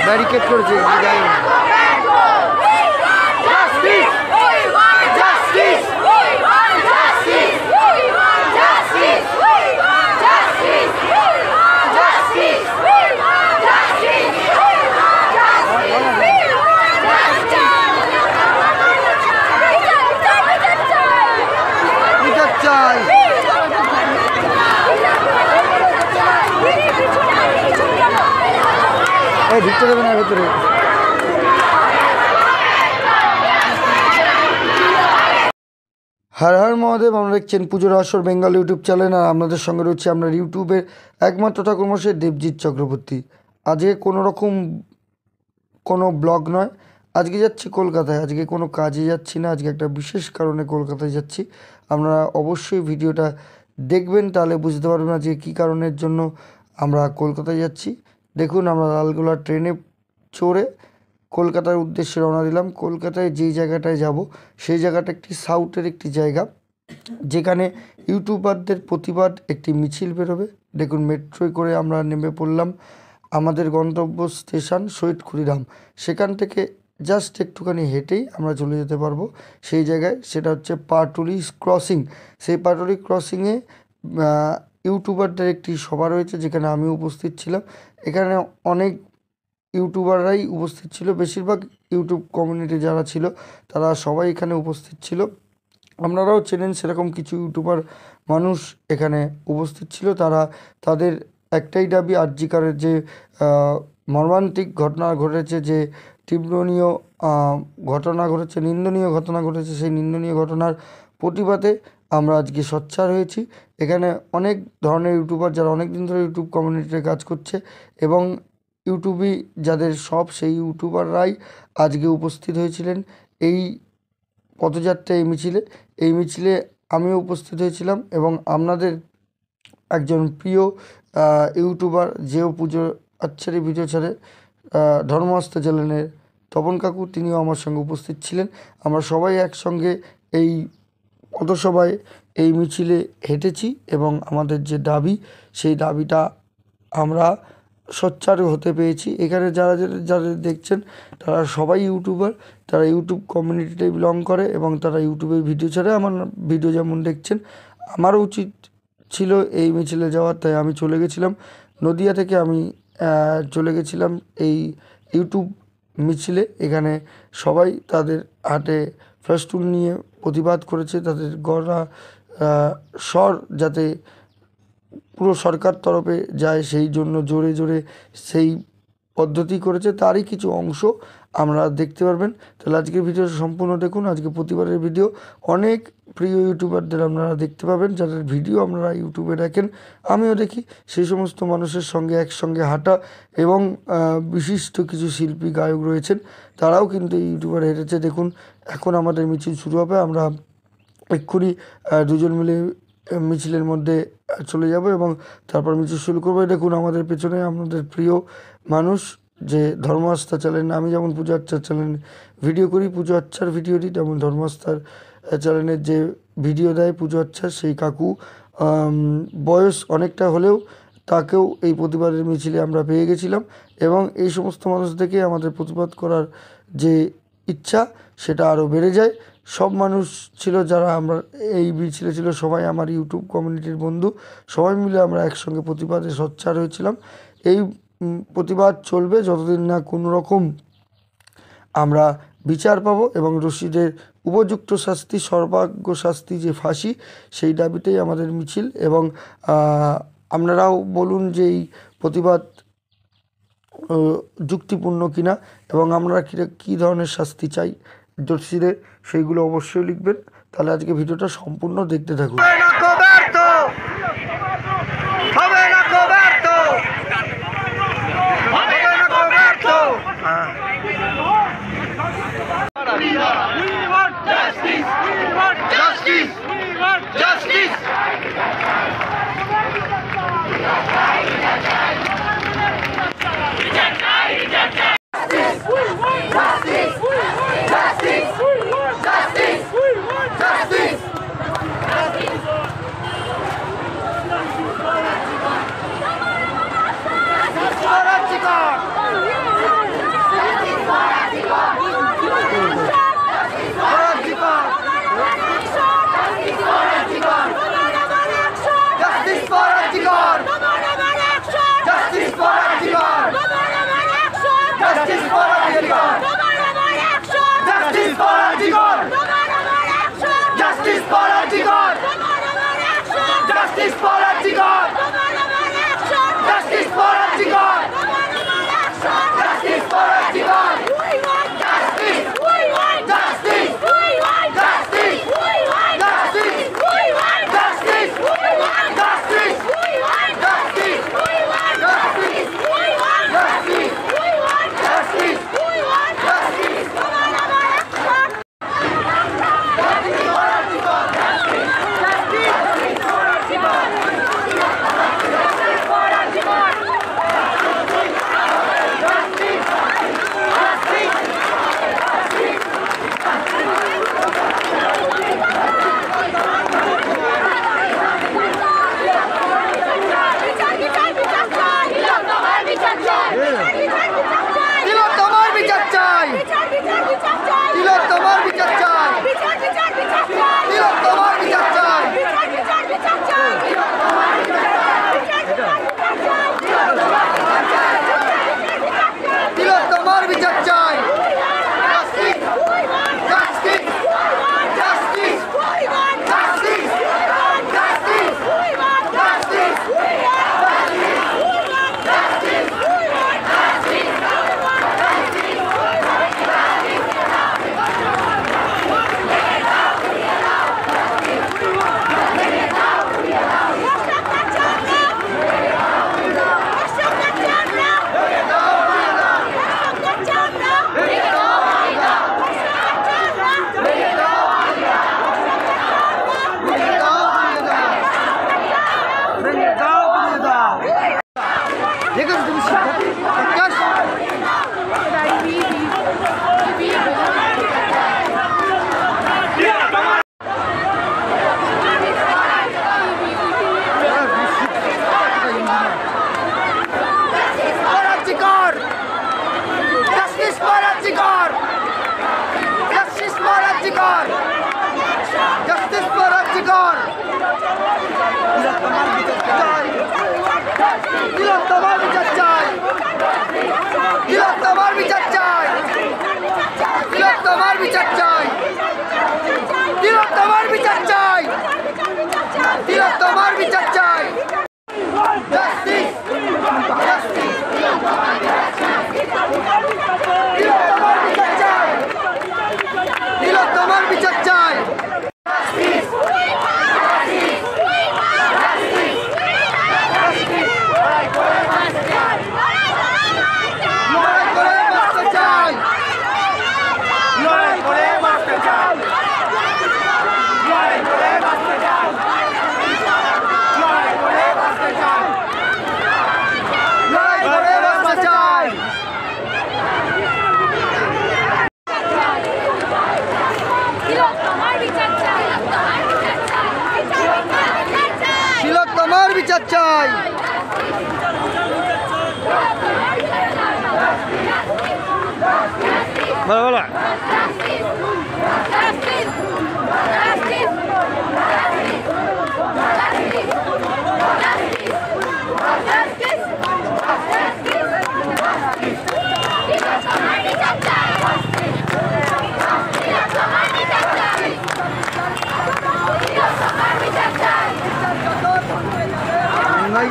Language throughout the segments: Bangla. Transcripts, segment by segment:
ব্যারিকেড করেছে যাই ঢুকতে দেবে না ভেতরে। হর হর মহাদেব। আমরা দেখছেন পুজোর আসর বেঙ্গল ইউটিউব চ্যানেল, আর আপনাদের সঙ্গে রয়েছে আমরা ইউটিউবের একমাত্র ঠাকুরমশাই দেবজিৎ চক্রবর্তী। আজকে কোনো রকম কোনো ব্লগ নয়, আজকে যাচ্ছি কলকাতায়। আজকে কোনো কাজে যাচ্ছি না, আজকে একটা বিশেষ কারণে কলকাতায় যাচ্ছি। আপনারা অবশ্যই ভিডিওটা দেখবেন, তাহলে বুঝতে পারবেন আজকে কী কারণের জন্য আমরা কলকাতায় যাচ্ছি। দেখুন, আমরা লালগোলা ট্রেনে চড়ে কলকাতার উদ্দেশ্যে রওনা দিলাম। কলকাতায় যেই জায়গাটায় যাব সেই জায়গাটা একটি সাউথের একটি জায়গা, যেখানে ইউটিউবারদের প্রতিবাদ একটি মিছিল বেরোবে। দেখুন, মেট্রোয় করে আমরা নেমে পড়লাম আমাদের গন্তব্য স্টেশন শহীদ ক্ষুদিরাম। সেখান থেকে জাস্ট একটুখানি হেঁটেই আমরা চলে যেতে পারবো সেই জায়গায়। সেটা হচ্ছে পাটুলি ক্রসিং। সেই পাটুলি ক্রসিংয়ে ইউটিউবারদের একটি সভা রয়েছে, যেখানে আমি উপস্থিত ছিলাম। এখানে অনেক ইউটিউবাররাই উপস্থিত ছিল, বেশিরভাগ ইউটিউব কমিউনিটি যারা ছিল তারা সবাই এখানে উপস্থিত ছিল। আপনারাও চেনেন সেরকম কিছু ইউটিউবার মানুষ এখানে উপস্থিত ছিল। তারা তাদের একটাই দাবি, আর.জি. করের যে মর্মান্তিক ঘটনা ঘটেছে, যে তীব্রনীয় ঘটনা ঘটেছে, নিন্দনীয় ঘটনা ঘটেছে, সেই নিন্দনীয় ঘটনার প্রতিবাদে আমরা আজকে সোচ্চার হয়েছি। এখানে অনেক ধরনের ইউটিউবার যারা অনেক দিন ধরে ইউটিউব কমিউনিটিতে কাজ করছে এবং ইউটিউবে যাদের সব, সেই ইউটিউবাররাই আজকে উপস্থিত হয়েছিলেন এই পদযাত্রা, এই মিছিলে আমিও উপস্থিত হয়েছিলাম। এবং আপনাদের একজন প্রিয় ইউটিউবার, যেও পুজো আচ্ছারি ভিডিও ছাড়ে, ধর্মস্থ চ্যানেলের তপন কাকু, তিনিও আমার সঙ্গে উপস্থিত ছিলেন। আমরা সবাই একসঙ্গে এই পথসভায় এই মিছিলে হেঁটেছি এবং আমাদের যে দাবি, সেই দাবিটা আমরা সোচ্চার হতে পেরেছি। এখানে যারা যারা দেখছেন তারা সবাই ইউটিউবার, তারা ইউটিউব কমিউনিটিতে বিলং করে এবং তারা ইউটিউবে ভিডিও ছাড়ে। আমার ভিডিও যেমন দেখছেন, আমারও উচিত ছিল এই মিছিলে যাওয়ার, তাই আমি চলে গেছিলাম নদিয়া থেকে। আমি চলে গেছিলাম এই ইউটিউব মিছিলে। এখানে সবাই তাদের হাতে ফেস্টুন নিয়ে প্রতিবাদ করেছে, তাদের গলা স্বর যাতে পুরো সরকার তরফে যায় সেই জন্য জোরে জোরে সেই পদ্ধতি করেছে। তারই কিছু অংশ আমরা দেখতে পারবেন। তাহলে আজকের ভিডিওটা সম্পূর্ণ দেখুন। আজকে প্রতিবারের ভিডিও অনেক প্রিয় ইউটিউবারদের আপনারা দেখতে পাবেন, যাদের ভিডিও আপনারা ইউটিউবে দেখেন, আমিও দেখি। সেই সমস্ত মানুষের সঙ্গে একসঙ্গে হাঁটা এবং বিশিষ্ট কিছু শিল্পী গায়ক রয়েছেন, তারাও কিন্তু ইউটিউবার হেঁটেছে। দেখুন, এখন আমাদের মিছিল শুরু হবে। আমরা এক্ষুনি দুজন মিলে মিছিলের মধ্যে চলে যাব এবং তারপর মিছিল শুরু করবো। দেখুন, আমাদের পেছনে আমাদের প্রিয় মানুষ, যে ধর্ম আস্থা চ্যানেল, আমি যেমন পুজো আচ্ছার চ্যানেল ভিডিও করি, পুজো আচ্ছার ভিডিও দিই, তেমন ধর্ম আস্থার চ্যানেলের যে ভিডিও দেয় পুজো আচ্ছার, সেই কাকু বয়স অনেকটা হলেও তাকেও এই প্রতিবাদের মিছিলে আমরা পেয়ে গেছিলাম। এবং এই সমস্ত মানুষ দেখে আমাদের প্রতিবাদ করার যে ইচ্ছা, সেটা আরও বেড়ে যায়। সব মানুষ ছিল যারা আমরা এই মিছিলে ছিল, সবাই আমার ইউটিউব কমিউনিটির বন্ধু। সবাই মিলে আমরা একসঙ্গে প্রতিবাদে সোচ্চার হয়েছিলাম। এই প্রতিবাদ চলবে যতদিন না কোনো রকম আমরা বিচার পাবো এবং দোষীদের উপযুক্ত শাস্তি, সর্বাগ্য শাস্তি, যে ফাঁসি, সেই দাবিতেই আমাদের মিছিল। এবং আপনারাও বলুন যে এই প্রতিবাদ যুক্তিপূর্ণ কিনা এবং আমরা কী ধরনের শাস্তি চাই দোষীদের, সেইগুলো অবশ্যই লিখবেন। তাহলে আজকে ভিডিওটা সম্পূর্ণ দেখতে থাকুন। চাই, তিলোত্তমার বিচার চাই, তিলোত্তমার বিচার চাই, তিলোত্তমার বিচার চাই, তিলোত্তমার বিচার চাই, তিলোত্তমার বিচার চাই। জাস্টিস, জাস্টিস, তিলোত্তমার বিচার চাই, তিলোত্তমার বিচার চাই। তিলোত্তমার বিচার চাই। বলো বলো।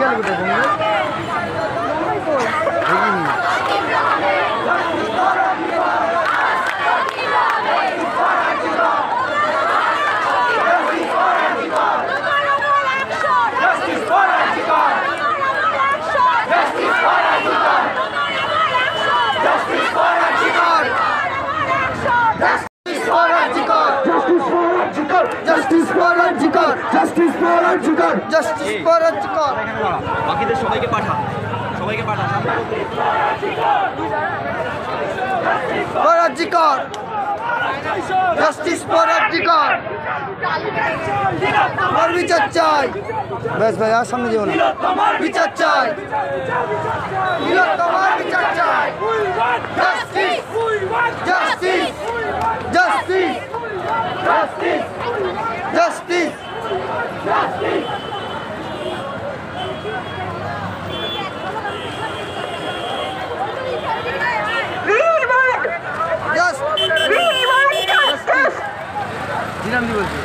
গেল Justice for Arjikar! Justice for Arjikar! Justice for Arjikar! বাকিদের সবাইকে পাঠা, সবাইকে পাঠা। For Arjikar! Justice for Arjikar! और বিচার চাই। बस भाई आज सामने যাও না। বিচার চাই। তিলোত্তমার বিচার চাই। Justice! Justice! Justice! Justice! Justice! Justice! জিরাম দি বলছি।